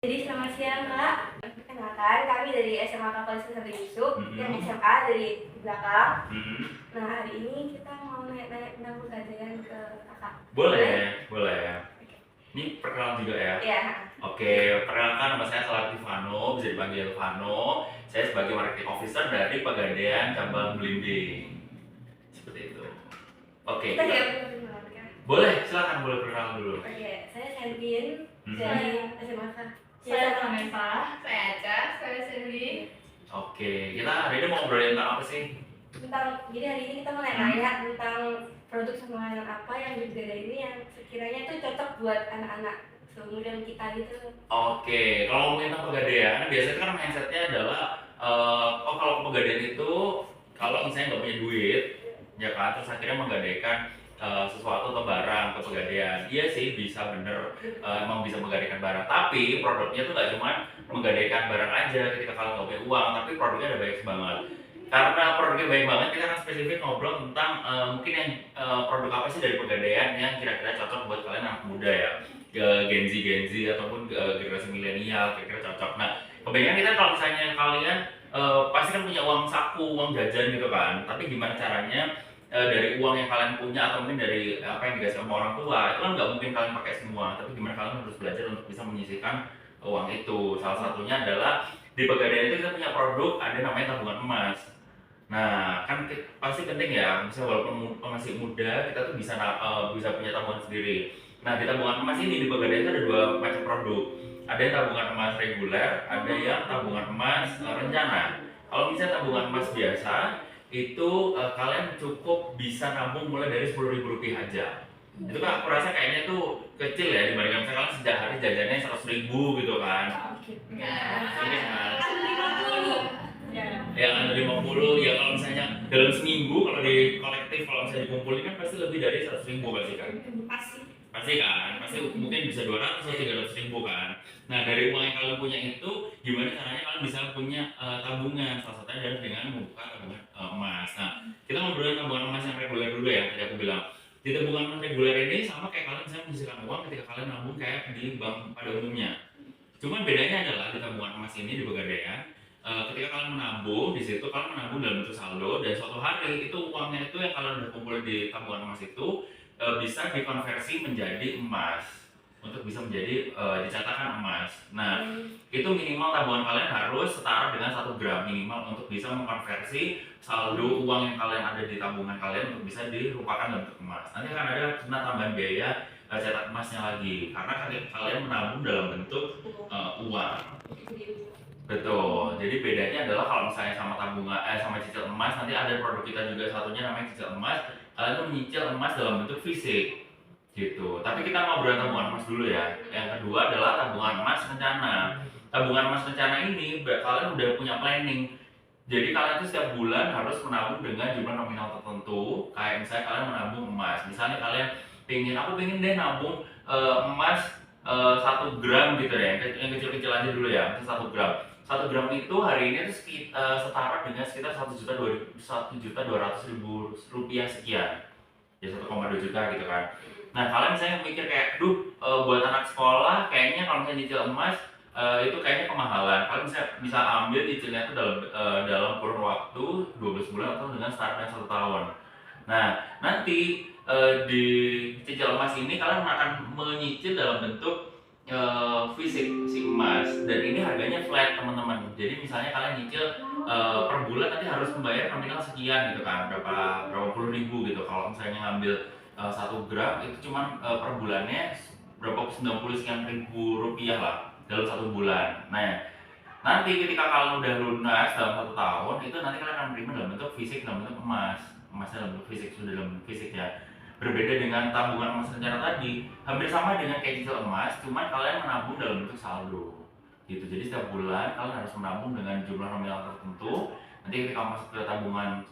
Jadi selamat siang Kak. Perkenalkan kami dari SMA Katolik Santri Yusuf, yang SMA dari belakang. Nah hari ini kita mau nanya tentang pegadaian ke Kakak. Boleh. Ini perkenalan juga ya? Iya. Oke, perkenalkan nama saya Salarti Vano, bisa dipanggil Vano. Saya sebagai marketing officer dari Pegadaian Cabang Belimbing. Seperti itu. Oke. Kita siap perkenalan Kak. Boleh, silakan boleh perkenalan dulu. Oke, saya Selvin dari SMA Kak. Saya Vanessa, saya Aca, saya Cindy. Oke, kita hari ini mau ngobrolin tentang apa sih? Jadi hari ini kita mau nanya tentang produk samaran apa yang di Pegadaian ini yang sekiranya itu cocok buat anak-anak seumuran kita gitu. Oke, kalau ngomongin tentang Pegadaian, biasanya kan mindsetnya adalah kalau Pegadaian itu kalau misalnya nggak punya duit, ya kan, terus akhirnya menggadaikan sesuatu atau barang ke Pegadaian. Iya sih, bisa bener, emang bisa menggadaikan barang. Tapi produknya tuh nggak cuma menggadaikan barang aja ketika kalian nggak punya uang, tapi produknya ada banyak banget. Karena produknya banyak banget, kita akan spesifik ngobrol tentang mungkin yang produk apa sih dari Pegadaian yang kira-kira cocok buat kalian anak muda ya, Gen Z ataupun generasi milenial, kira-kira cocok. Nah, kebanyakan kita kalau misalnya kalian pasti kan punya uang saku, uang jajan gitu kan. Tapi gimana caranya dari uang yang kalian punya atau mungkin dari apa yang dikasih sama orang tua itu kan nggak mungkin kalian pakai semua. Tapi gimana kalian harus belajar untuk bisa menyisihkan uang itu. Salah satunya adalah di Pegadaian itu kita punya produk ada namanya tabungan emas. Nah, kan pasti penting ya, misalnya walaupun masih muda, kita tuh bisa punya tabungan sendiri. Nah, di tabungan emas ini di Pegadaian itu ada dua macam produk. Ada yang tabungan emas reguler, ada yang tabungan emas rencana. Kalau misalnya tabungan emas biasa, itu kalian cukup bisa nabung mulai dari Rp10.000 aja. Itu kan aku rasa kayaknya tuh kecil ya dibandingkan misalnya kalian setiap hari jajannya 100.000 gitu kan. Oke kan? Yang ada 50 ya, kalau misalnya dalam seminggu kalau di kolektif kalau misalnya dikumpulin kan pasti lebih dari 100.000 pasti kan. Pasti mungkin bisa 200 atau 300.000 kan. Nah, dari uang yang kalian punya itu gimana caranya kalian bisa punya tabungan, salah satunya adalah dengan membuka tabungan emas. Nah, kita ngobrolin tabungan emas yang reguler dulu ya, tadi aku bilang di tabungan emas reguler ini sama kayak kalian misalnya menyisihkan uang ketika kalian nabung kayak di bank pada umumnya. Cuman bedanya adalah di tabungan emas ini di Pegadaian, ketika kalian menabung di situ kalian menabung dalam bentuk saldo, dan suatu hari itu uangnya itu yang kalian udah kumpul di tabungan emas itu bisa dikonversi menjadi emas untuk bisa menjadi dicatatkan emas. Nah, itu minimal tabungan kalian harus setara dengan 1 gram minimal untuk bisa mengkonversi saldo uang yang kalian ada di tabungan kalian untuk bisa dirupakan dalam bentuk emas. Nanti akan ada kena tambahan biaya cetak emasnya lagi karena kalian menabung dalam bentuk uang. Betul. Jadi bedanya adalah kalau misalnya sama tabungan sama cicil emas, nanti ada produk kita juga satunya namanya cicil emas. Kalian tuh menyicil emas dalam bentuk fisik gitu. Tapi kita ngobrol tabungan emas dulu ya. Yang kedua adalah tabungan emas rencana. Tabungan emas rencana ini kalian udah punya planning. Jadi kalian tuh setiap bulan harus menabung dengan jumlah nominal tertentu. Kayak misalnya kalian menabung emas. Misalnya kalian aku pengen deh nabung emas 1 gram gitu ya. Yang kecil-kecil aja dulu ya, 1 gram. 1 gram itu hari ini itu setara dengan sekitar 1.200.000 rupiah sekian, ya 1,2 juta gitu kan. Nah, kalian misalnya mikir kayak, buat anak sekolah kayaknya kalau misalnya nyicil emas itu kayaknya kemahalan. Kalian bisa ambil cicilnya itu dalam kurun waktu 12 bulan atau dengan startnya 1 tahun. Nah, nanti di cicil emas ini kalian akan menyicil dalam bentuk fisik si emas, dan ini harganya flat teman-teman. Jadi misalnya kalian nyicil per bulan nanti harus membayar nominal sekian gitu kan, berapa puluh ribu gitu. Kalau misalnya ngambil 1 gram itu cuman per bulannya berapa 90 sekian ribu rupiah lah dalam 1 bulan. Nah, nanti ketika kalian udah lunas dalam 1 tahun itu nanti kalian akan menerima dalam bentuk fisik, dalam bentuk emasnya dalam bentuk fisik, sudah dalam bentuk fisik ya. Berbeda dengan tabungan emas rencana tadi, hampir sama dengan kayak cicil emas, cuman kalian menabung dalam bentuk saldo gitu. Jadi setiap bulan kalian harus menabung dengan jumlah nominal tertentu. Nanti ketika masuk ke tabungan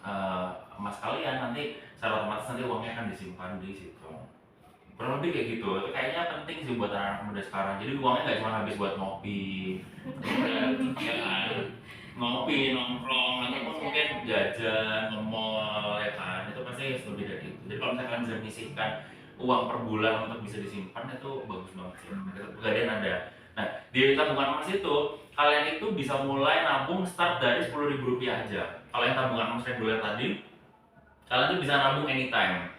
emas kalian, nanti secara otomatis nanti uangnya akan disimpan di situ. Kurang lebih kayak gitu. Itu kayaknya penting sih buat anak muda sekarang. Jadi uangnya nggak cuma habis buat ngopi, ya kan? Ngopi, nongkrong, ataupun mungkin jajan, nge-mall, ya kan? Itu pasti lebih dari itu. Jadi kalau misalnya kalian bisa menyisihkan uang per bulan untuk bisa disimpan, itu bagus banget sih. Pegadaian ada Nah, di tabungan emas itu kalian itu bisa mulai nabung start dari Rp10.000 aja. Kalau yang tabungan emas reguler tadi, kalian tuh bisa nabung anytime.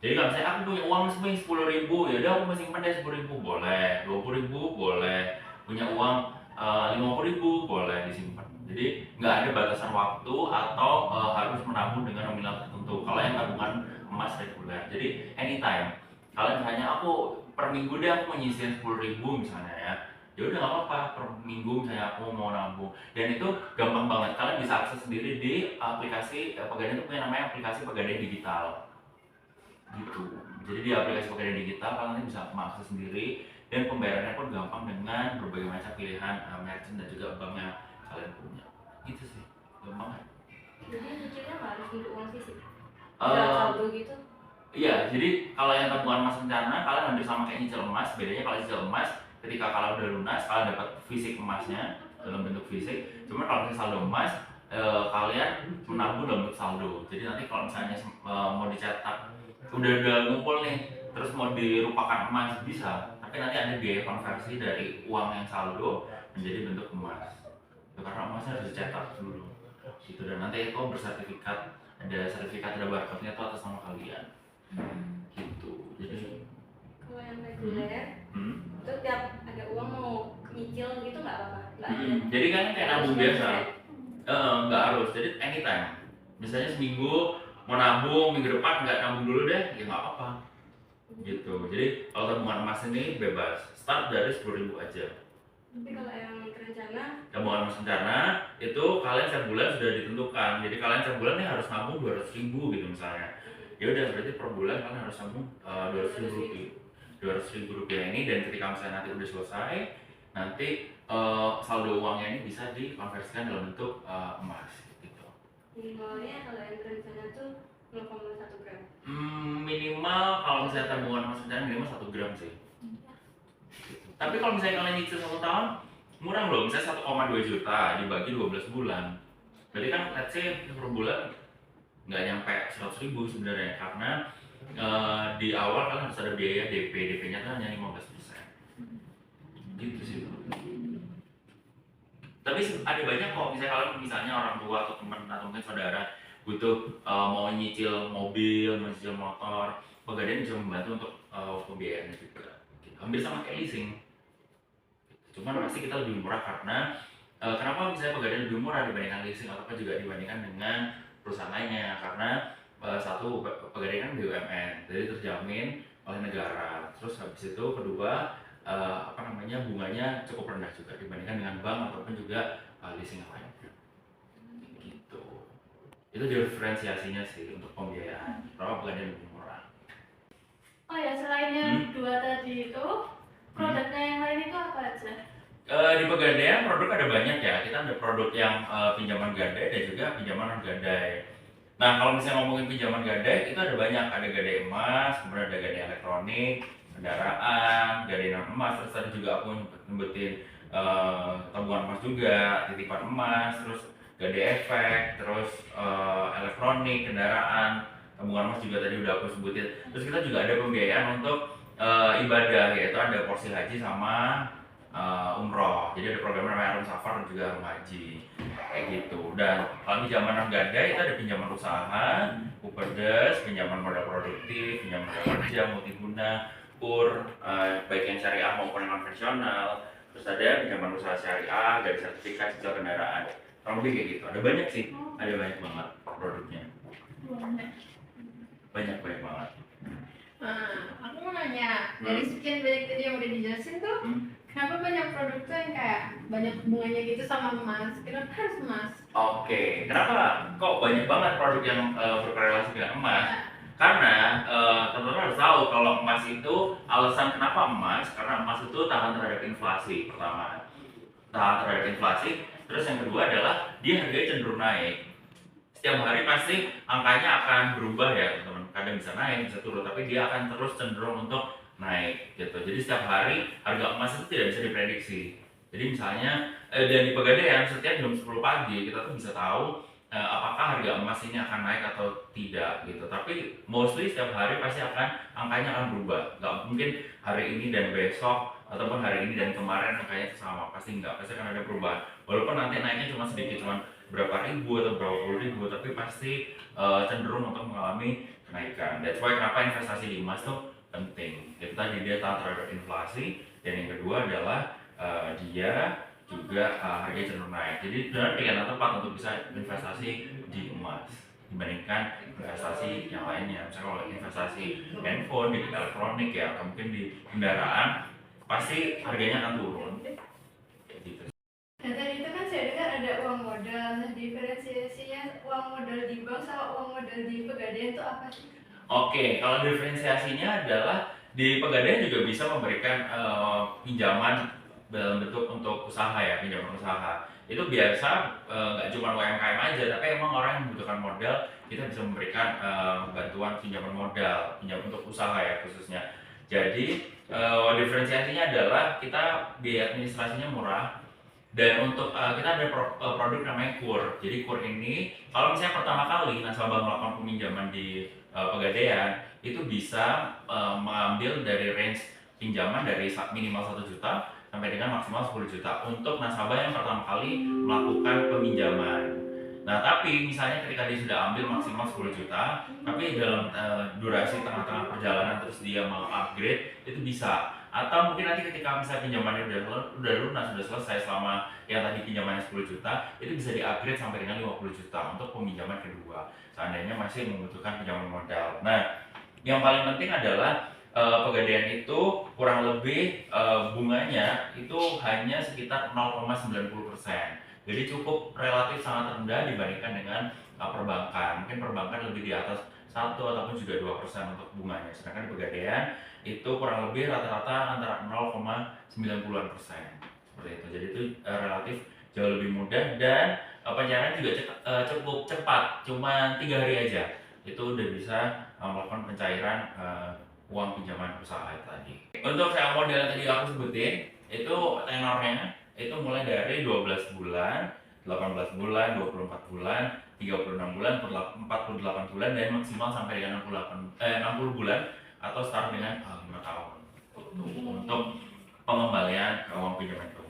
Jadi kalau misalnya aku punya uang segini 10.000, ya udah aku masih simpan deh 10.000 boleh, 20.000 boleh, punya uang 50.000 boleh disimpan. Jadi nggak ada batasan waktu atau harus menabung dengan nominal tertentu. Kalau yang tabungan emas reguler, jadi anytime. Kalian misalnya aku per minggu deh aku menyisihin 10.000 misalnya ya udah nggak apa-apa per minggu misalnya aku mau nabung, dan itu gampang banget. Kalian bisa akses sendiri di aplikasi Pegadaian itu punya namanya aplikasi Pegadaian Digital gitu. Jadi di aplikasi Pegadaian Digital kalian bisa mengakses sendiri, dan pembayarannya pun gampang dengan berbagai macam pilihan merchant dan juga bank yang kalian punya. Itu sih gampang kan? Jadi cicilnya nggak harus untuk uang fisik. Eh, Saldo gitu. Iya, jadi kalau yang tabungan emas rencana kalian hampir sama kayak nyicil emas. Bedanya kalau nyicil emas, ketika kalian udah lunas, kalian dapat fisik emasnya dalam bentuk fisik. Cuma kalau misalnya saldo emas, kalian menabung dalam bentuk saldo. Jadi nanti kalau misalnya mau dicetak, udah ngumpul nih, terus mau dirupakan emas bisa. Tapi nanti ada biaya konversi dari uang yang saldo menjadi bentuk emas. Itu karena emasnya harus dicetak dulu. Gitu, dan nanti itu bersertifikat, ada sertifikat, ada barcode-nya itu atas nama kalian. Gitu. Jadi Kalau yang reguler hmm. itu tiap ada uang mau nyicil gitu nggak apa-apa. Nggak ada. Jadi kan kayak nabung biasa. Nggak harus. Jadi anytime. Misalnya seminggu mau nabung, minggu depan nggak nabung dulu deh, ya nggak apa-apa. Gitu. Jadi kalau tabungan emas ini bebas. Start dari 10.000 aja. Tapi kalau yang terencana, Tabungan emas rencana itu kalian setiap bulan sudah ditentukan. Jadi kalian setiap bulan nih harus nabung 200.000 gitu misalnya. Ya udah berarti per bulan kalian harus nabung 200.000 rupiah ini, dan ketika misalnya nanti udah selesai, nanti saldo uangnya ini bisa dikonversikan dalam bentuk emas gitu. minimalnya kalau yang terencana tuh 0,1 gram. Minimal kalau misalnya tabungan emas rencana minimal 1 gram sih. Gitu. Tapi kalau misalnya kalian nyicil 1 tahun, murah loh, misalnya 1,2 juta dibagi 12 bulan. Berarti kan let's say per bulan nggak nyampe 100.000 sebenarnya, karena di awal kan harus ada biaya DP-nya kan hanya 15%. Gitu sih. Tapi ada banyak kok, misalnya kalian misalnya orang tua atau teman atau mungkin saudara butuh mau nyicil mobil, mau nyicil motor, Pegadaian bisa membantu untuk pembiayaannya juga. Gitu. Hampir sama kayak leasing. Cuman pasti kita lebih murah karena kenapa misalnya Pegadaian lebih murah dibandingkan leasing ataupun juga dibandingkan dengan perusahaan lainnya, karena satu Pegadaian kan BUMN, jadi terjamin oleh negara. Terus habis itu kedua bunganya cukup rendah juga dibandingkan dengan bank ataupun juga leasing yang lainnya. Gitu. Itu diferensiasinya sih untuk pembiayaan. Kenapa Pegadaian lebih murah? Oh ya, selain yang dua tadi itu, produknya yang lain itu apa aja? Di Pegadaian produk ada banyak ya. Kita ada produk yang pinjaman gadai dan juga pinjaman non gadai. Nah kalau misalnya ngomongin pinjaman gadai itu ada banyak. Ada gadai emas, kemudian ada gadai elektronik, kendaraan, gadai non emas. Terus tadi juga aku nyebutin tabungan emas juga, titipan emas, terus gadai efek, terus elektronik, kendaraan, tabungan emas juga tadi udah aku sebutin. Terus kita juga ada pembiayaan untuk ibadah, yaitu ada porsi haji sama umroh. Jadi ada program namanya Arum Safar dan juga Arum Haji kayak gitu. Dan kalau pinjaman non gadai itu ada pinjaman usaha, Kupedes, pinjaman modal produktif, pinjaman modal kerja, multiguna, KUR, baik yang syariah maupun yang konvensional. Terus ada pinjaman usaha syariah, gaji sertifikat, cicil kendaraan. Kurang lebih kayak gitu. Ada banyak sih, ada banyak banget produknya. Banyak banget. Aku mau nanya, dari sekian banyak tadi yang udah dijelasin tuh, kenapa banyak produk tuh yang kayak banyak hubungannya gitu sama emas? Kenapa harus emas? Oke, kenapa kok banyak banget produk yang berkorelasi dengan emas? Karena teman-teman harus tahu kalau emas itu, alasan kenapa emas, karena emas itu tahan terhadap inflasi pertama. Tahan terhadap inflasi, terus yang kedua adalah dia harganya cenderung naik. Setiap hari pasti angkanya akan berubah ya teman-teman. Kadang bisa naik, bisa turun, tapi dia akan terus cenderung untuk naik gitu. Jadi setiap hari harga emas itu tidak bisa diprediksi. Jadi misalnya dan di Pegadaian setiap jam 10 pagi kita tuh bisa tahu apakah harga emas ini akan naik atau tidak gitu. Tapi mostly setiap hari pasti angkanya akan berubah. Gak mungkin hari ini dan besok ataupun hari ini dan kemarin angkanya itu sama, pasti enggak, pasti akan ada perubahan. Walaupun nanti naiknya cuma sedikit, cuma berapa ribu atau berapa puluh ribu, tapi pasti cenderung untuk mengalami kenaikan. That's why kenapa investasi di emas tuh penting. Itu tadi dia tahan terhadap inflasi, dan yang kedua adalah dia juga harganya cenderung naik. Jadi benar pilihan yang tepat untuk bisa investasi di emas dibandingkan investasi yang lainnya. Misalnya kalau investasi handphone, di elektronik ya, atau mungkin di kendaraan, pasti harganya akan turun. Gitu. Nah tadi itu kan saya dengar ada uang modal. Nah diferensiasinya uang modal di bank sama uang modal di Pegadaian itu apa sih? Oke, kalau diferensiasinya adalah di Pegadaian juga bisa memberikan pinjaman dalam bentuk untuk usaha ya, pinjaman usaha. Itu biasa nggak cuma UMKM aja, tapi emang orang yang membutuhkan modal, kita bisa memberikan bantuan pinjaman modal, pinjaman untuk usaha ya khususnya. Jadi diferensiasinya adalah kita biaya administrasinya murah, dan untuk kita ada produk namanya KUR. Jadi KUR ini kalau misalnya pertama kali nasabah melakukan peminjaman di Pegadaian, itu bisa mengambil dari range pinjaman dari minimal 1 juta sampai dengan maksimal 10 juta untuk nasabah yang pertama kali melakukan peminjaman. Nah, tapi misalnya ketika dia sudah ambil maksimal 10 juta, tapi dalam durasi tengah-tengah perjalanan terus dia mau upgrade, itu bisa. Atau mungkin nanti ketika misalnya pinjamannya udah lunas, sudah selesai selama yang tadi pinjamannya 10 juta, itu bisa di-upgrade sampai dengan 50 juta untuk peminjaman kedua, seandainya masih membutuhkan pinjaman modal. Nah, yang paling penting adalah Pegadaian itu kurang lebih bunganya itu hanya sekitar 0,90%. Jadi cukup relatif sangat rendah dibandingkan dengan perbankan. Mungkin perbankan lebih di atas 1 ataupun juga 2% untuk bunganya. Sedangkan di Pegadaian itu kurang lebih rata-rata antara 0,90%. Seperti itu. Jadi itu relatif jauh lebih mudah, dan pencairan juga cukup cepat. Cuma 3 hari aja itu udah bisa melakukan pencairan uang pinjaman usaha tadi. Untuk sewa modal yang tadi aku sebutin, itu tenornya itu mulai dari 12 bulan, 18 bulan, 24 bulan, 36 bulan, 48 bulan, dan maksimal sampai dengan 60 bulan atau start dengan 5 tahun untuk pengembalian uang pinjaman itu.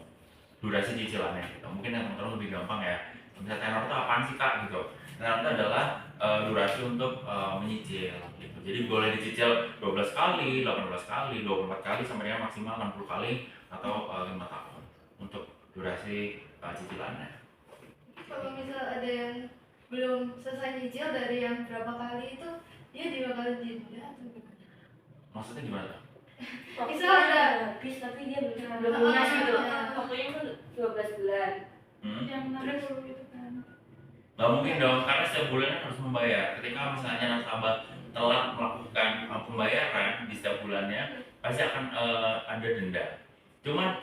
Durasi cicilannya gitu. Mungkin yang teman-teman lebih gampang ya. Misalnya tenor itu apaan sih Kak gitu. Tenor itu adalah durasi untuk menyicil gitu. Jadi boleh dicicil 12 kali, 18 kali, 24 kali sampai dengan maksimal 60 kali atau 5 tahun untuk durasi cicilannya. Kalau misal ada yang belum selesai nyicil dari yang berapa kali itu, dia bakal didenda atau gimana? Maksudnya gimana? Misal ada habis tapi dia belum lunas gitu. Waktunya kan 12 bulan. Yang 60 gitu kan. Nggak mungkin dong, karena setiap bulannya harus membayar. Ketika misalnya nasabah telat melakukan pembayaran di setiap bulannya, pasti akan ada denda. Cuman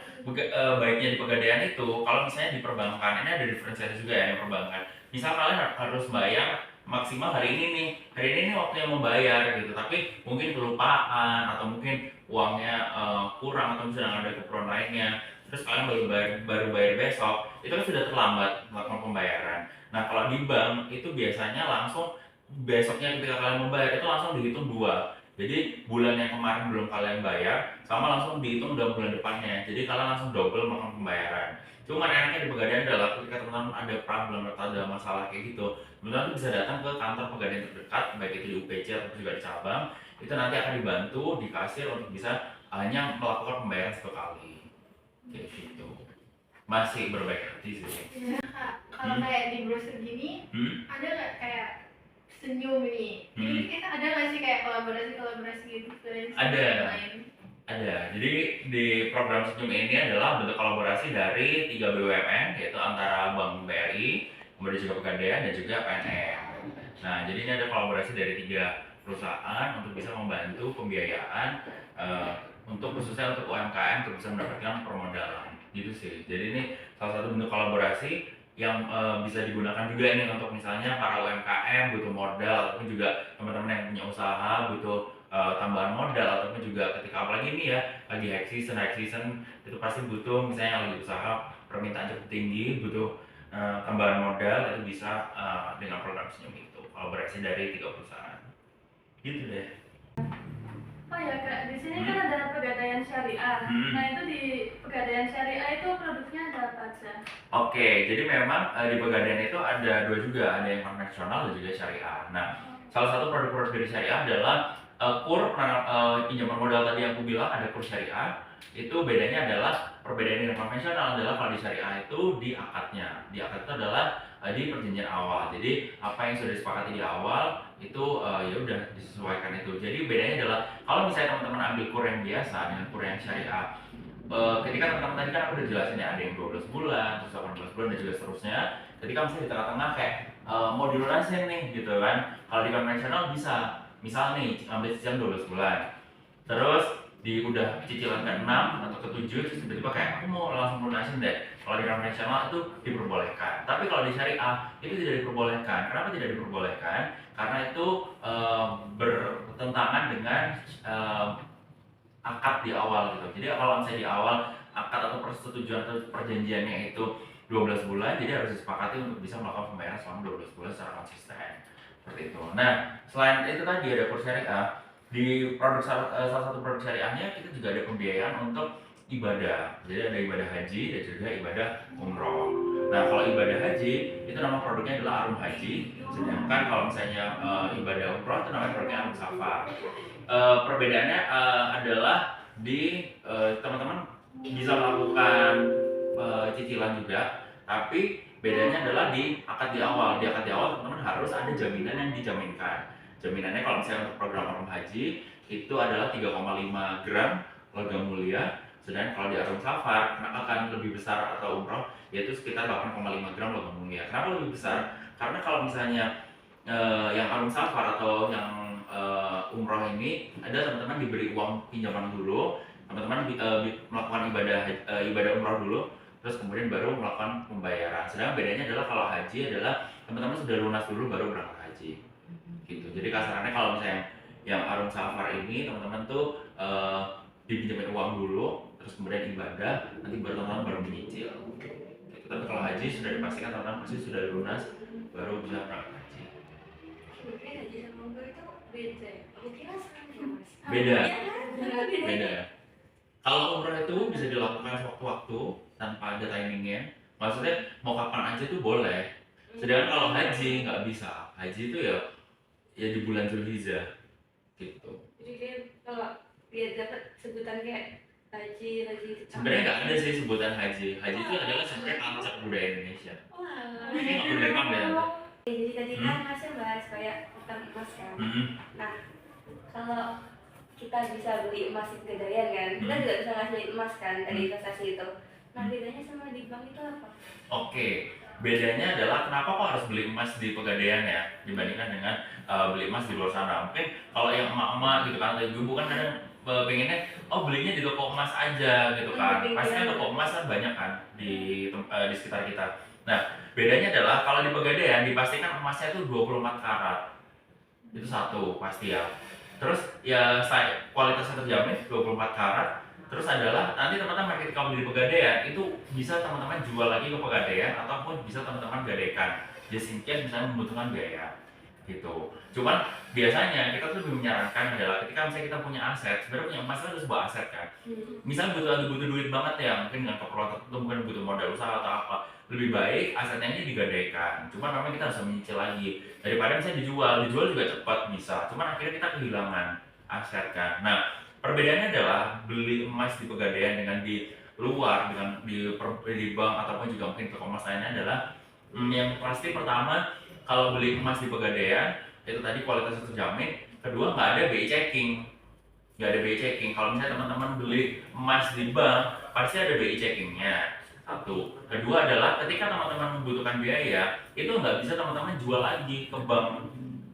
baiknya di Pegadaian itu, kalau misalnya di perbankan, ini ada diferensiasi juga ya yang perbankan. Misal kalian harus bayar maksimal hari ini nih waktunya membayar gitu, tapi mungkin kelupaan atau mungkin uangnya kurang atau sedang ada keperluan lainnya, terus kalian baru bayar besok, itu kan sudah terlambat melakukan pembayaran. Nah kalau di bank itu biasanya langsung besoknya ketika kalian membayar itu langsung dihitung 2. Jadi bulan yang kemarin belum kalian bayar sama langsung dihitung udah bulan depannya. Jadi kalian langsung double melakukan pembayaran. Cuman enaknya di Pegadaian adalah ketika teman-teman ada problem atau ada masalah kayak gitu, teman-teman bisa datang ke kantor Pegadaian terdekat, baik itu di UPC atau juga di cabang. Itu nanti akan dibantu di kasir untuk bisa hanya melakukan pembayaran 1 kali. Kayak gitu. Masih berbaik hati sih. Ya, kalau kayak di brosur gini, ada nggak kayak senyum ini? Ini kita ada nggak sih kayak kolaborasi gitu dari Ada. lain? Ada. Jadi di program Senyum ini adalah bentuk kolaborasi dari 3 BUMN, yaitu antara Bank BRI, kemudian juga Pegadaian dan juga PNM. Nah, jadi ini ada kolaborasi dari 3 perusahaan untuk bisa membantu pembiayaan untuk khususnya untuk UMKM untuk bisa mendapatkan permodalan. Gitu sih. Jadi ini salah satu bentuk kolaborasi yang bisa digunakan juga ini untuk misalnya para UMKM butuh modal, ataupun juga teman-teman yang punya usaha butuh tambahan modal, ataupun juga ketika apalagi ini ya lagi high season itu pasti butuh, misalnya lagi usaha permintaan cukup tinggi butuh tambahan modal, itu bisa dengan program Senyum itu, kolaborasi dari 3 perusahaan gitu deh. Oh ya Kak, di sini kan ada Pegadaian Syariah. Nah itu di Pegadaian Syariah itu produknya ada apa aja? Oke, jadi memang di Pegadaian itu ada dua juga, ada yang konvensional dan juga syariah. Nah, salah satu produk-produk dari syariah adalah kur pinjaman modal tadi yang aku bilang ada kur syariah. Itu bedanya adalah perbedaan dengan konvensional adalah kalau di syariah itu di akadnya. Di akad itu adalah di perjanjian awal. Jadi apa yang sudah disepakati di awal itu ya udah disesuaikan itu. Jadi bedanya adalah kalau misalnya teman-teman ambil kur yang biasa dengan kur yang syariah, ketika teman-teman tadi kan aku udah jelasin ya, ada yang 12 bulan, terus 18 bulan dan juga seterusnya. Ketika misalnya di tengah-tengah kayak mau dilunasin nih gitu kan. Kalau di konvensional bisa, misal nih ambil cicilan 12 bulan. Terus di udah cicilan ke-6 atau ke-7 terus tiba-tiba kayak aku mau langsung lunasin deh. Kalau di konvensional itu diperbolehkan. Tapi kalau di syariah itu tidak diperbolehkan. Kenapa tidak diperbolehkan? Karena itu bertentangan dengan akad di awal gitu. Jadi kalau misalnya di awal akad atau persetujuan atau perjanjiannya itu 12 bulan, jadi harus disepakati untuk bisa melakukan pembayaran selama 12 bulan secara konsisten. Seperti itu. Nah, selain itu tadi ada kur syariah, di salah satu produk syariahnya kita juga ada pembiayaan untuk ibadah. Jadi ada ibadah haji dan juga ibadah umroh. Nah, kalau ibadah haji itu nama produknya adalah Arum Haji. Sedangkan kalau misalnya ibadah umroh itu namanya produknya Arum Safar. Perbedaannya adalah di teman-teman bisa melakukan cicilan juga, tapi bedanya adalah di akad di awal. Di akad di awal teman-teman harus ada jaminan yang dijaminkan. Jaminannya kalau misalnya untuk program Arum Haji itu adalah 3,5 gram logam mulia, sedangkan kalau di Arum Safar akan lebih besar atau umroh yaitu sekitar 8,5 gram logam mulia. Kenapa lebih besar? Karena kalau misalnya yang Arum Safar atau yang umroh ini ada teman-teman diberi uang pinjaman dulu, teman-teman melakukan ibadah umroh dulu, terus kemudian baru melakukan pembayaran. Sedangkan bedanya adalah kalau haji adalah teman-teman sudah lunas dulu baru berangkat haji. Gitu. Jadi kasarannya kalau misalnya yang Arum Safar ini teman-teman tuh dipinjamin uang dulu, terus kemudian ibadah, nanti baru teman-teman baru menyicil. Gitu. Tapi kalau haji sudah dipastikan teman-teman pasti sudah lunas, baru bisa berangkat haji. Mungkin haji sama umroh itu beda. Aku kira sama ya Mas. Beda. Iya kan? Beda. Kalau umroh itu bisa dilakukan sewaktu-waktu tanpa ada timingnya. Maksudnya mau kapan aja tuh boleh. Sedangkan kalau haji nggak bisa. Haji itu ya di bulan Zulhijjah gitu. Jadi dia kalau dia dapat sebutan kayak haji itu Sebenarnya nggak ada sih sebutan haji. Haji itu adalah sebenarnya konsep budaya Indonesia. wah. Ini nggak boleh direkam ya. Jadi tadi kan Mas yang bahas kayak utang emas kan. Nah, kalau kita bisa beli emas di Pegadaian kan, kita juga bisa ngasilin emas kan dari investasi itu. Nah, bedanya sama di bank itu apa? Oke, bedanya adalah kenapa kok harus beli emas di Pegadaian ya dibandingkan dengan beli emas di luar sana. Mungkin kalau yang emak-emak gitu kan atau ibu kan kadang pengennya belinya di toko emas aja gitu kan. Pasti kan toko emas kan banyak kan di sekitar kita. Nah, bedanya adalah kalau di Pegadaian dipastikan emasnya itu 24 karat. Itu satu pasti ya. Terus ya kualitasnya terjamin 24 karat. Terus adalah nanti teman-teman ketika beli di Pegadaian itu bisa teman-teman jual lagi ke Pegadaian ataupun bisa teman-teman gadaikan just in case misalnya membutuhkan biaya gitu. Cuman biasanya kita tuh lebih menyarankan adalah ketika misalnya kita punya aset, sebenarnya punya emas itu sebuah aset kan. Misalnya butuh duit banget ya, mungkin dengan keperluan tertentu, mungkin butuh modal usaha atau apa, lebih baik asetnya ini digadaikan. Cuman memang kita harus menyicil lagi daripada misalnya dijual juga cepat bisa. Cuman akhirnya kita kehilangan aset kan. Nah, perbedaannya adalah beli emas di Pegadaian dengan di luar, dengan di bank ataupun juga mungkin toko emas lainnya adalah yang pasti pertama kalau beli emas di Pegadaian itu tadi kualitasnya terjamin. Kedua nggak ada BI checking, Kalau misalnya teman-teman beli emas di bank pasti ada BI checkingnya. Satu. Kedua adalah ketika teman-teman membutuhkan biaya itu nggak bisa teman-teman jual lagi ke bank.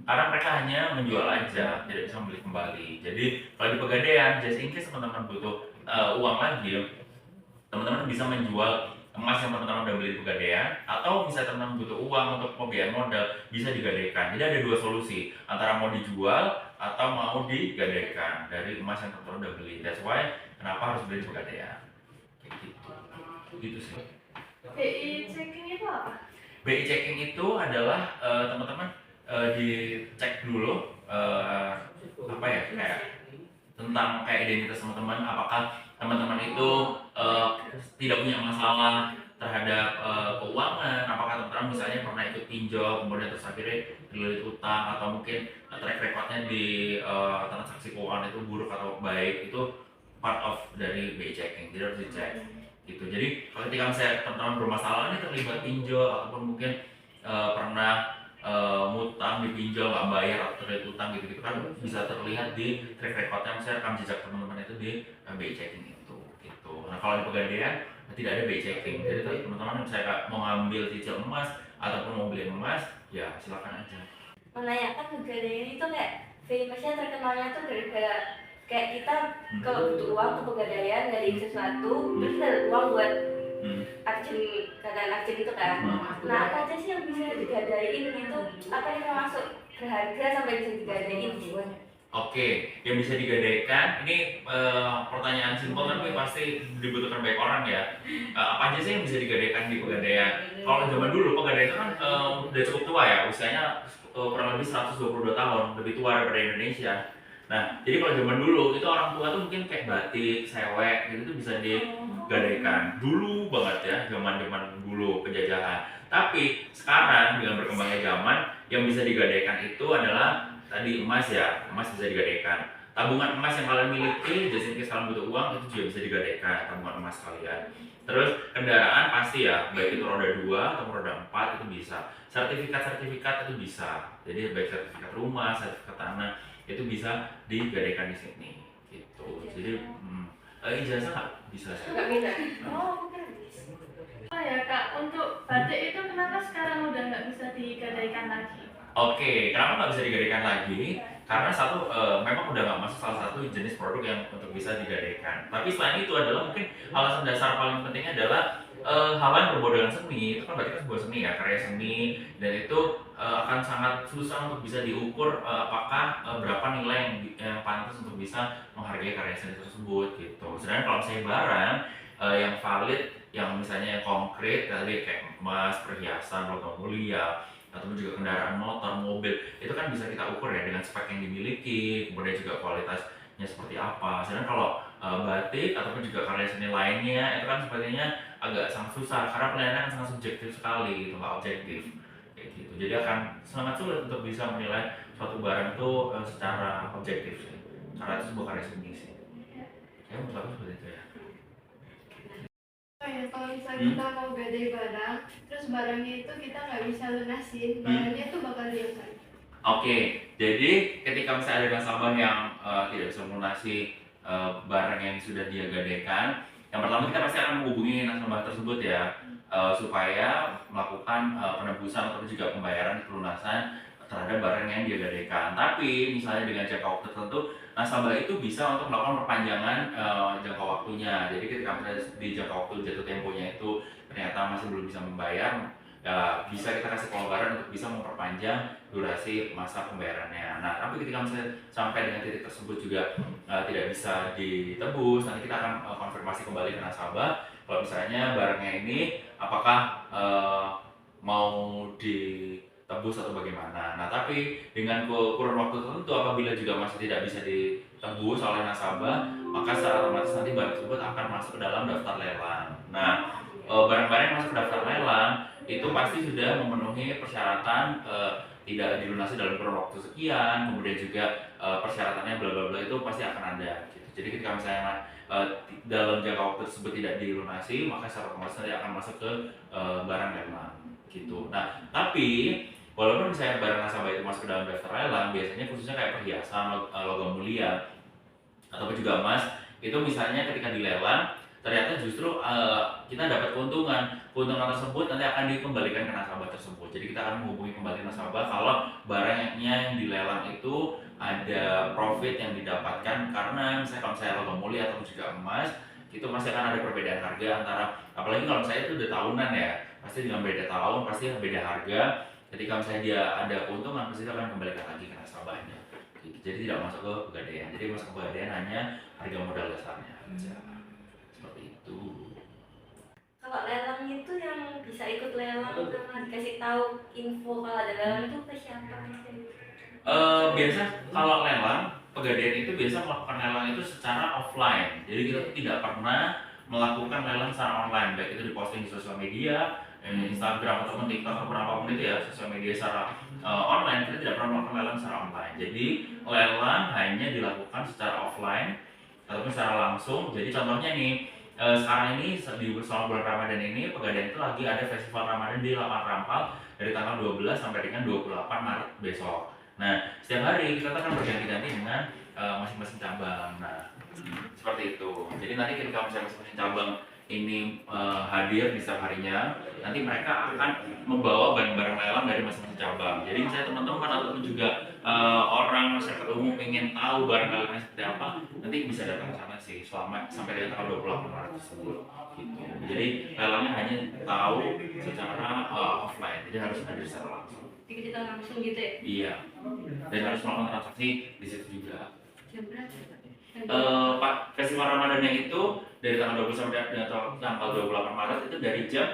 Karena mereka hanya menjual aja, tidak bisa membeli kembali. Jadi kalau di Pegadaian, just in case teman-teman butuh uang lagi, teman-teman bisa menjual emas yang teman-teman udah beli di Pegadaian, atau bisa teman-teman butuh uang untuk pembiayaan modal, bisa digadaikan. Jadi ada dua solusi, antara mau dijual atau mau digadaikan dari emas yang teman-teman udah beli. That's why kenapa harus beli di Pegadaian. Kayak gitu. Gitu sih. BI checking itu apa? BI checking itu adalah teman-teman dicek dulu kayak tentang kayak identitas teman-teman, apakah teman-teman itu tidak punya masalah terhadap keuangan, apakah teman-teman misalnya pernah ikut pinjol kemudian terus akhirnya terlilit utang, atau mungkin track recordnya di transaksi keuangan itu buruk atau baik. Itu part of dari BI checking, jadi harus dicek gitu. Jadi kalau ketika misalnya teman-teman bermasalah nih terlibat pinjol ataupun mungkin pernah ngutang di pinjol nggak bayar atau terlilit utang gitu kan bisa terlihat di track recordnya, misalnya rekam jejak teman-teman itu di BI checking itu gitu. Nah kalau di Pegadaian tidak ada BI checking, jadi teman-teman misalnya mau ngambil cicil emas ataupun mau beli emas ya silakan aja. Menanyakan Pegadaian itu kayak famousnya terkenalnya tuh gara-gara kayak kita kalau butuh uang ke Pegadaian dari sesuatu terus ada uang buat arjen, keadaan arjen itu kan. Nah apa aja sih yang bisa digadain gitu, apa yang termasuk berharga sampai bisa digadain sih? Oke, yang bisa digadaikan ini pertanyaan simpel tapi pasti dibutuhkan banyak orang ya. Apa aja sih yang bisa digadaikan di Pegadaian? Kalau zaman dulu Pegadaian itu kan udah cukup tua ya, usianya kurang lebih 122 tahun, lebih tua daripada Indonesia. Nah, jadi kalau zaman dulu itu orang tua tuh mungkin kayak batik, sewek gitu tuh bisa digadaikan. Dulu banget ya, zaman-zaman dulu penjajahan. Tapi sekarang dengan berkembangnya zaman, yang bisa digadaikan itu adalah tadi emas ya, emas bisa digadaikan. Tabungan emas yang kalian miliki, just in case kalian butuh uang, itu juga bisa digadaikan tabungan emas kalian. Terus kendaraan pasti ya, baik itu roda 2 atau roda 4 itu bisa. Sertifikat-sertifikat itu bisa. Jadi baik sertifikat rumah, sertifikat tanah itu bisa digadaikan di sini. Gitu. Jadi ijazah nggak bisa sih. Nggak bisa. Oh bukan bisa. Oh ya Kak, untuk batik itu kenapa sekarang udah nggak bisa digadaikan lagi? Oke, kenapa nggak bisa digadaikan lagi? Karena satu, memang udah nggak masuk salah satu jenis produk yang untuk bisa digadaikan. Tapi selain itu adalah mungkin alasan dasar paling pentingnya adalah hal yang berbau dengan seni. Itu kan berarti kan sebuah seni ya, karya seni, dan itu akan sangat susah untuk bisa diukur apakah berapa nilai yang pantas untuk bisa menghargai karya seni tersebut gitu. Sedangkan kalau misalnya barang yang valid, yang misalnya yang konkret tadi kayak emas, perhiasan, logam mulia, ataupun juga kendaraan motor, mobil, itu kan bisa kita ukur ya dengan spek yang dimiliki, kemudian juga kualitasnya seperti apa. Sedangkan kalau batik ataupun juga karya seni lainnya itu kan sepertinya agak sangat susah karena penilaiannya kan sangat subjektif sekali gitu, nggak objektif kayak gitu. Jadi akan sangat sulit untuk bisa menilai suatu barang itu secara objektif sih, karena itu sebuah karya seni sih. Ya menurut aku seperti itu ya. Oh ya, kalau misalnya kita mau gadai barang, terus barangnya itu kita nggak bisa lunasin, barangnya itu bakal diapain? Oke, jadi ketika misalnya ada nasabah yang tidak bisa melunasi barang yang sudah dia gadaikan, yang pertama kita pasti akan menghubungi nasabah tersebut ya, supaya melakukan penebusan atau juga pembayaran pelunasan terhadap barang yang dia gadaikan. Tapi misalnya dengan jangka waktu tertentu, nasabah itu bisa untuk melakukan perpanjangan jangka waktunya. Jadi ketika misalnya di jangka waktu jatuh temponya itu ternyata masih belum bisa membayar, ya bisa kita kasih pelonggaran untuk bisa memperpanjang durasi masa pembayarannya. Nah, tapi ketika misalnya sampai dengan titik tersebut juga tidak bisa ditebus, nanti kita akan konfirmasi kembali ke nasabah kalau misalnya barangnya ini apakah mau ditebus atau bagaimana. Nah, tapi dengan kurun waktu tertentu apabila juga masih tidak bisa ditebus oleh nasabah, maka secara otomatis nanti barang tersebut akan masuk ke dalam daftar lelang. Nah, barang-barang yang masuk ke daftar lelang itu pasti sudah memenuhi persyaratan tidak dilunasi dalam kurun waktu sekian, kemudian juga persyaratannya bla bla bla itu pasti akan ada gitu. Jadi ketika misalnya dalam jangka waktu tersebut tidak dilunasi, maka secara otomatis nanti akan masuk ke barang lelang gitu. Nah, tapi walaupun misalnya barang nasabah itu masuk ke dalam daftar lelang, biasanya khususnya kayak perhiasan, logam mulia ataupun juga emas, itu misalnya ketika dilelang ternyata justru kita dapat keuntungan tersebut nanti akan dikembalikan ke nasabah tersebut. Jadi kita akan menghubungi kembali nasabah kalau barangnya yang dilelang itu ada profit yang didapatkan, karena misalnya kalau saya logam mulia atau juga emas itu masih akan ada perbedaan harga antara, apalagi kalau misalnya itu udah tahunan ya, pasti dengan beda tahun pasti beda harga. Ketika misalnya dia ada keuntungan pasti itu akan kembalikan lagi ke nasabahnya. Jadi tidak masuk ke Pegadaian. Jadi masuk ke Pegadaian hanya harga modal dasarnya aja. Seperti itu. Kalau lelang itu yang bisa ikut lelang karena dikasih tahu info kalau ada lelang itu ke siapa sih? Biasa kalau lelang Pegadaian itu biasa melakukan lelang itu secara offline. Jadi kita tuh tidak pernah melakukan lelang secara online, baik itu diposting di sosial media, Instagram ataupun TikTok ataupun apapun itu ya, sosial media secara online. Kita tidak pernah melakukan lelang secara online. Jadi lelang hanya dilakukan secara offline ataupun secara langsung. Jadi contohnya nih, sekarang ini di selama bulan Ramadan ini Pegadaian itu lagi ada festival Ramadan di Lapangan Rampal dari tanggal 12 sampai dengan 28 Maret besok. Nah, setiap hari kita akan berganti-ganti dengan masing-masing cabang. Nah, seperti itu. Jadi nanti ketika masing-masing cabang ini hadir di setiap harinya, nanti mereka akan membawa barang-barang lelang dari masing-masing cabang. Jadi misalnya teman-teman ataupun juga orang masyarakat umum ingin tahu barang lelangnya seperti apa, nanti bisa datang ke sana sih selama sampai dengan tanggal 28 Maret tersebut. Gitu. Jadi lelangnya hanya tahu secara offline, jadi harus hadir secara langsung. Kita langsung gitu ya? Iya. Dan harus melakukan transaksi di situ juga. Jam berapa? Pak, festival Ramadannya itu dari tanggal 20 sampai dengan tanggal 28 Maret itu dari jam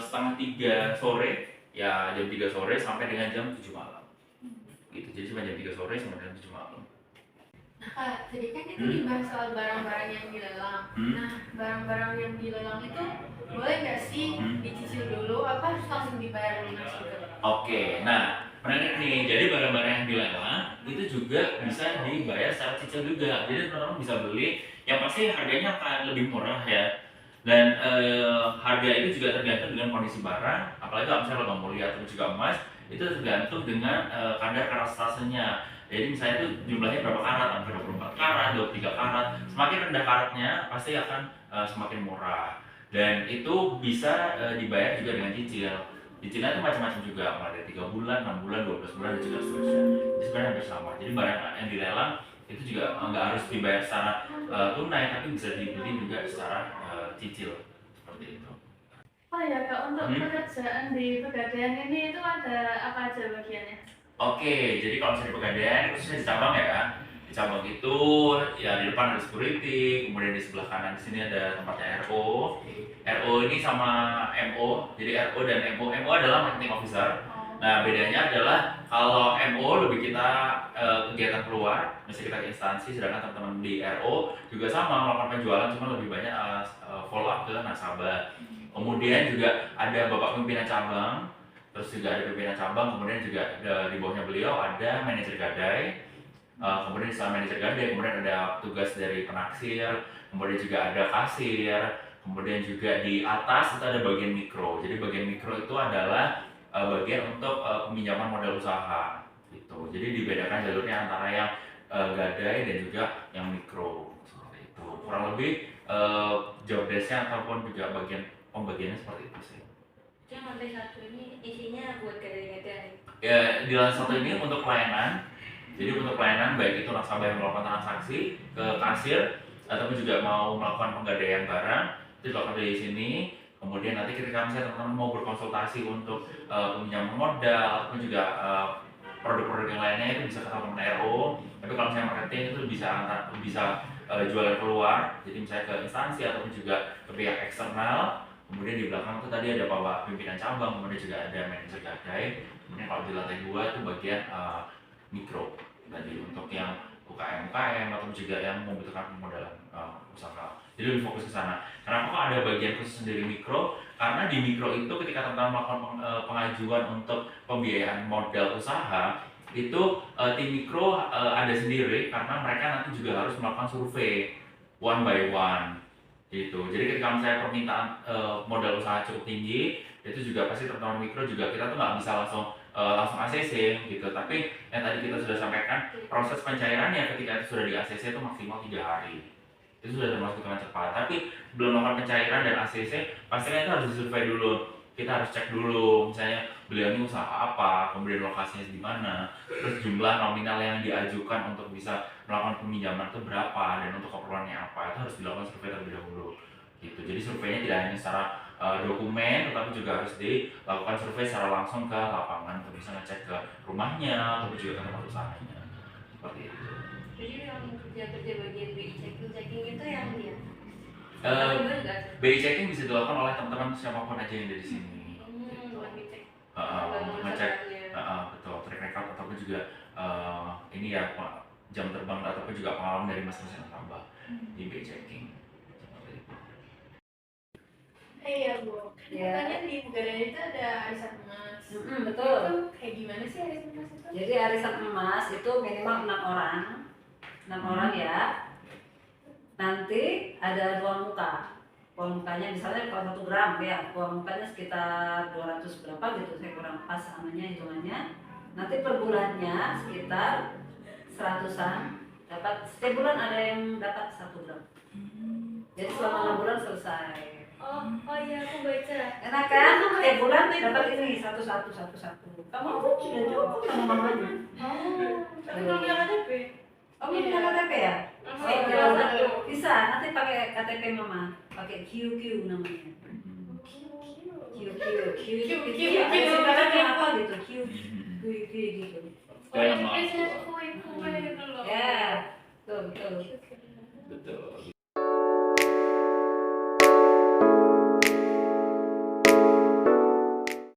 setengah 3 sore, ya jam 3 sore sampai dengan jam 7 malam. Gitu. Jadi cuma jam 3 sore sampai dengan 7 malam. Nah Kak, tadi kan itu dibahas soal barang-barang yang dilelang. Nah, barang-barang yang dilelang itu boleh nggak sih dicicil dulu, apa harus langsung dibayar lunas gitu? Oke, nah menarik nih. Jadi barang-barang yang dilelang itu juga bisa dibayar secara cicil juga. Jadi teman-teman bisa beli, yang pasti harganya akan lebih murah ya. Dan harga itu juga tergantung dengan kondisi barang. Apalagi kalau misalnya logam mulia atau juga emas, itu tergantung dengan kadar karastasenya. Jadi misalnya itu jumlahnya berapa karat, hampir 24 karat, 23 karat. Semakin rendah karatnya pasti akan semakin murah. Dan itu bisa dibayar juga dengan cicil. Cicilan itu macam-macam juga, mulai dari 3 bulan, 6 bulan, 12 bulan, dan juga seterusnya. Jadi sebenarnya hampir sama. Jadi barang yang dilelang itu juga nggak harus dibayar secara tunai, tapi bisa dibeli juga secara cicil. Seperti itu. Oh ya Kak, untuk pekerjaan di Pegadaian ini itu ada apa aja bagiannya? Oke, jadi kalau misalnya di Pegadaian, khususnya di cabang ya, di cabang itu ya di depan ada security, kemudian di sebelah kanan di sini ada tempatnya RO. RO ini sama MO, jadi RO dan MO. MO adalah marketing officer. Nah, bedanya adalah kalau MO lebih kita kegiatan keluar, misalnya kita ke instansi, sedangkan teman-teman di RO juga sama melakukan penjualan, cuma lebih banyak follow up ke nasabah. Kemudian juga ada bapak pimpinan cabang, terus juga ada pimpinan cabang, kemudian juga di bawahnya beliau ada manajer gadai. Kemudian setelah manajer gadai, kemudian ada tugas dari penaksir, kemudian juga ada kasir. Kemudian juga di atas itu ada bagian mikro. Jadi bagian mikro itu adalah bagian untuk peminjaman modal usaha gitu. Jadi dibedakan jalurnya antara yang gadai dan juga yang mikro seperti itu. Kurang lebih job desk-nya ataupun juga bagian pembagiannya seperti itu sih. Yang lantai 1 ini isinya buat gadai-gadai. Ya, di lantai 1 ini untuk pelayanan. Jadi untuk pelayanan baik itu nasabah yang melakukan transaksi ke kasir ataupun juga mau melakukan penggadaian barang, itu dilakukan di sini. Kemudian nanti ketika misalnya teman-teman mau berkonsultasi untuk peminjaman modal ataupun juga produk-produk yang lainnya, itu bisa ke teman RO. Tapi kalau misalnya marketing itu bisa jualan keluar, jadi misalnya ke instansi ataupun juga ke pihak eksternal. Kemudian di belakang itu tadi ada bapak pimpinan cabang, kemudian juga ada manajer gadai. Kemudian kalau di lantai 2 itu bagian mikro tadi untuk yang UKM atau juga yang membutuhkan pemodalan usaha. Jadi lebih fokus ke sana. Kenapa kok ada bagian khusus sendiri mikro? Karena di mikro itu ketika teman-teman melakukan pengajuan untuk pembiayaan modal usaha, itu tim mikro ada sendiri karena mereka nanti juga harus melakukan survei one by one gitu. Jadi ketika misalnya permintaan modal usaha cukup tinggi, itu juga pasti teman-teman mikro juga kita tuh nggak bisa langsung ACC gitu. Tapi yang tadi kita sudah sampaikan, proses pencairannya ketika itu sudah di ACC itu maksimal 3 hari. Itu sudah termasuk hitungan cepat. Tapi belum melakukan pencairan dan ACC, pastinya itu harus disurvei dulu. Kita harus cek dulu, misalnya beliau ini usaha apa, kemudian lokasinya di mana, terus jumlah nominal yang diajukan untuk bisa melakukan peminjaman itu berapa, dan untuk keperluannya apa, itu harus dilakukan survei terlebih dahulu. Gitu. Jadi surveinya tidak hanya secara dokumen, tetapi juga harus dilakukan survei secara langsung ke lapangan untuk bisa ngecek ke rumahnya atau juga ke tempat usahanya. Seperti itu. Jadi yang kerja bagian BI checking itu yang dia. BI checking bisa dilakukan oleh teman-teman siapapun aja yang ada di sini. Buat ngecek. Ngecek betul track record ataupun juga ini ya jam terbang ataupun juga pengalaman dari masing-masing tambah di checking seperti itu. Iya Bu, Ya. katanya di Pegadaian itu ada arisan emas. Betul. Itu kayak gimana sih arisan emas itu? Jadi arisan emas itu minimal 6 orang. 6 orang ya. Nanti ada 2 muka. Uang mukanya misalnya kalau 1 gram ya, uang mukanya sekitar 200 berapa gitu, saya kurang pas namanya hitungannya. Nanti per bulannya sekitar 100-an dapat, setiap bulan ada yang dapat 1 gram. Jadi selama 6 bulan selesai. Oh iya, aku baca. Enak kan? Setiap bulan dapat ini satu-satu. Kamu sudah cukup sama mamanya. Tapi kalau punya KTP? Oh, punya KTP ya? Oh, Bisa, nanti pakai KTP mama, pakai QQ namanya. QQ itu apa gitu? Q gitu. Kayak nama